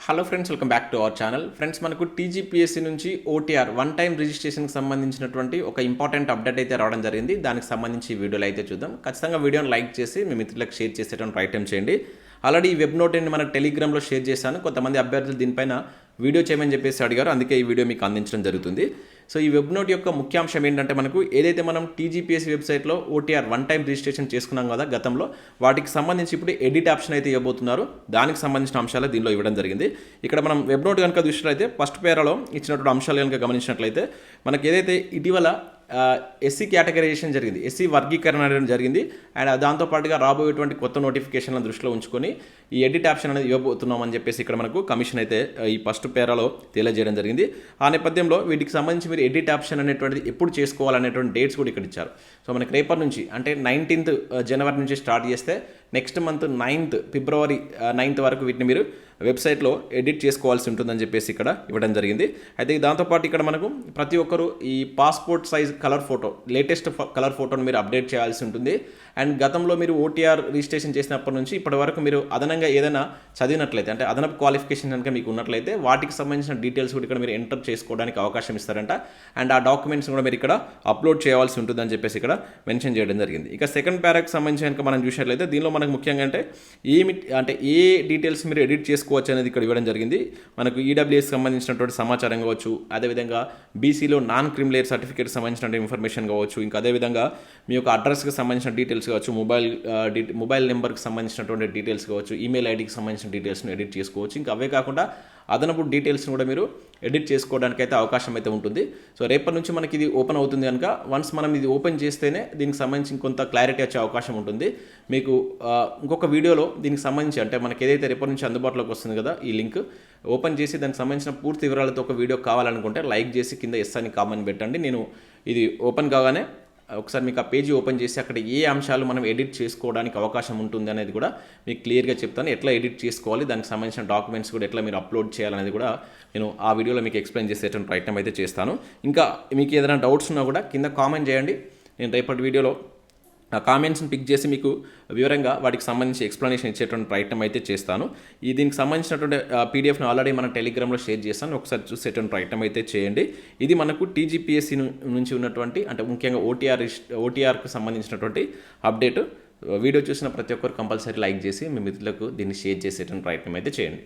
Hello friends, welcome back to our channel. Friends, మనకు TGPSC నుంచి OTR one time రిజిస్ట్రేషన్కి సంబంధించినటువంటి ఒక ఇంపార్టెంట్ అప్డేట్ అయితే రావడం జరిగింది. దానికి సంబంధించి ఈ వీడియోలో అయితే చూద్దాం. ఖచ్చితంగా వీడియోని లైక్ చేసి మీ మిత్రులకు షేర్ చేసేటువంటి ప్రయత్నం చేయండి. ఆల్రెడీ ఈ వెబ్ నోట్ని మన టెలిగ్రామ్లో షేర్ చేశాను. కొంతమంది అభ్యర్థులు దీనిపైన వీడియో చేయమని చెప్పేసి అడిగారు, అందుకే ఈ వీడియో మీకు అందించడం జరుగుతుంది. సో ఈ వెబ్ నోట్ యొక్క ముఖ్యాంశం ఏంటంటే, మనకు ఏదైతే మనం టీజీపీఎస్సీ వెబ్సైట్లో ఓటీఆర్ వన్ టైం రిజిస్ట్రేషన్ చేసుకున్నాం కదా గతంలో, వాటికి సంబంధించి ఇప్పుడు ఎడిట్ ఆప్షన్ అయితే ఇవ్వబోతున్నారు. దానికి సంబంధించిన అంశాలు దీనిలో ఇవ్వడం జరిగింది. ఇక్కడ మనం వెబ్ నోట్ కనుక చూసినట్లయితే ఫస్ట్ పేరాలో ఇచ్చినటువంటి అంశాలు కనుక గమనించినట్లయితే, మనకి ఏదైతే ఇటీవల ఎస్సీ కేటగరైజేషన్ జరిగింది, ఎస్సీ వర్గీకరణ అనేది జరిగింది. అండ్ దాంతోపాటుగా రాబోయేటువంటి కొత్త నోటిఫికేషన్లను దృష్టిలో ఉంచుకొని ఈ ఎడిట్ ఆప్షన్ అనేది ఇవ్వబోతున్నామని చెప్పేసి ఇక్కడ మనకు కమిషన్ అయితే ఈ ఫస్ట్ పేరాలో తెలియజేయడం జరిగింది. ఆ నేపథ్యంలో వీటికి సంబంధించి మీరు ఎడిట్ ఆప్షన్ అనేటువంటిది ఎప్పుడు చేసుకోవాలనేటువంటి డేట్స్ కూడా ఇక్కడ ఇచ్చారు. సో మనకి రేపటి నుంచి అంటే 19th జనవరి నుంచి స్టార్ట్ చేస్తే నెక్స్ట్ మంత్ ఫిబ్రవరి 9th వరకు వీటిని మీరు వెబ్సైట్లో ఎడిట్ చేసుకోవాల్సి ఉంటుందని చెప్పేసి ఇక్కడ ఇవ్వడం జరిగింది. అయితే దాంతోపాటు ఇక్కడ మనకు ప్రతి ఒక్కరు ఈ passport size colour photo, latest colour ఫోటోను మీరు అప్డేట్ చేయాల్సి ఉంటుంది. అండ్ గతంలో మీరు ఓటీఆర్ రిజిస్ట్రేషన్ చేసినప్పటి నుంచి ఇప్పటి వరకు మీరు అదనంగా ఏదైనా చదివినట్లయితే, అంటే అదనపు క్వాలిఫికేషన్ కనుక మీకు ఉన్నట్లయితే వాటికి సంబంధించిన డీటెయిల్స్ కూడా ఇక్కడ మీరు ఎంటర్ చేసుకోవడానికి అవకాశం ఇస్తారంట. అండ్ ఆ డాక్యుమెంట్స్ కూడా మీరు ఇక్కడ అప్లోడ్ చేయాల్సి ఉంటుందని చెప్పేసి ఇక్కడ మెన్షన్ చేయడం జరిగింది. ఇక సెకండ్ పారాకి సంబంధించి కనుక మనం చూసినట్లయితే దీనిలో మనకు ముఖ్యంగా అంటే ఏ డీటెయిల్స్ మీరు ఎడిట్ చేసుకోవచ్చు అనేది ఇక్కడ ఇవ్వడం జరిగింది. మనకు ఈడబ్ల్యూఎస్కి సంబంధించినటువంటి సమాచారం కావచ్చు, అదేవిధంగా బీసీలో నాన్ క్రిమిలేయర్ సర్టిఫికేట్ సంబంధించిన ఇన్ఫర్మేషన్ కావచ్చు, ఇంకా అదేవిధంగా మీ యొక్క అడ్రస్కి సంబంధించిన డీటెయిల్స్ కావచ్చు, మొబైల్ నెంబర్కి సంబంధించినటువంటి డీటెయిల్స్ కావచ్చు, ఈమెయిల్ ఐడికి సంబంధించిన డీటెయిల్స్ను ఎడిట్ చేసుకోవచ్చు. ఇంకా అవే కాకుండా అదనపు డీటెయిల్స్ని కూడా మీరు ఎడిట్ చేసుకోవడానికి అయితే అవకాశం అయితే ఉంటుంది. సో రేపటి నుంచి మనకి ఇది ఓపెన్ అవుతుంది కనుక వన్స్ మనం ఇది ఓపెన్ చేస్తేనే దీనికి సంబంధించి కొంత క్లారిటీ వచ్చే అవకాశం ఉంటుంది. మీకు ఇంకొక వీడియోలో దీనికి సంబంధించి, అంటే మనకి ఏదైతే రేపటి నుంచి అందుబాటులోకి వస్తుంది కదా ఈ లింక్, ఓపెన్ చేసి దానికి సంబంధించిన పూర్తి వివరాలతో ఒక వీడియో కావాలనుకుంటే లైక్ చేసి కింద ఎస్ అని కామెంట్ పెట్టండి. నేను ఇది ఓపెన్ కాగానే ఒకసారి మీకు ఆ పేజీ ఓపెన్ చేసి అక్కడ ఏ అంశాలు మనం ఎడిట్ చేసుకోవడానికి అవకాశం ఉంటుంది అనేది కూడా మీకు క్లియర్గా చెప్తాను. ఎట్లా ఎడిట్ చేసుకోవాలి, దానికి సంబంధించిన డాక్యుమెంట్స్ కూడా ఎట్లా మీరు అప్లోడ్ చేయాలనేది కూడా నేను ఆ వీడియోలో మీకు ఎక్స్ప్లెయిన్ చేసేటువంటి ప్రయత్నం అయితే చేస్తాను. ఇంకా మీకు ఏదైనా డౌట్స్ ఉన్నా కూడా కింద కామెంట్ చేయండి. నేను రేపటి వీడియోలో ఆ కామెంట్స్ని పిక్ చేసి మీకు వివరంగా వాటికి సంబంధించి ఎక్స్ప్లెనేషన్ ఇచ్చేటువంటి ప్రయత్నం అయితే చేస్తాను. దీనికి సంబంధించినటువంటి పీడిఎఫ్ని ఆల్రెడీ మనం టెలిగ్రామ్లో షేర్ చేస్తాను, ఒకసారి చూసేటువంటి ప్రయత్నం అయితే చేయండి. ఇది మనకు టీజీపీఎస్సీ నుంచి ఉన్నటువంటి, అంటే ముఖ్యంగా ఓటీఆర్కి సంబంధించినటువంటి అప్డేట్. వీడియో చూసిన ప్రతి ఒక్కరు కంపల్సరీ లైక్ చేసి మీ మిత్రులకు దీన్ని షేర్ చేసేటువంటి ప్రయత్నం అయితే చేయండి.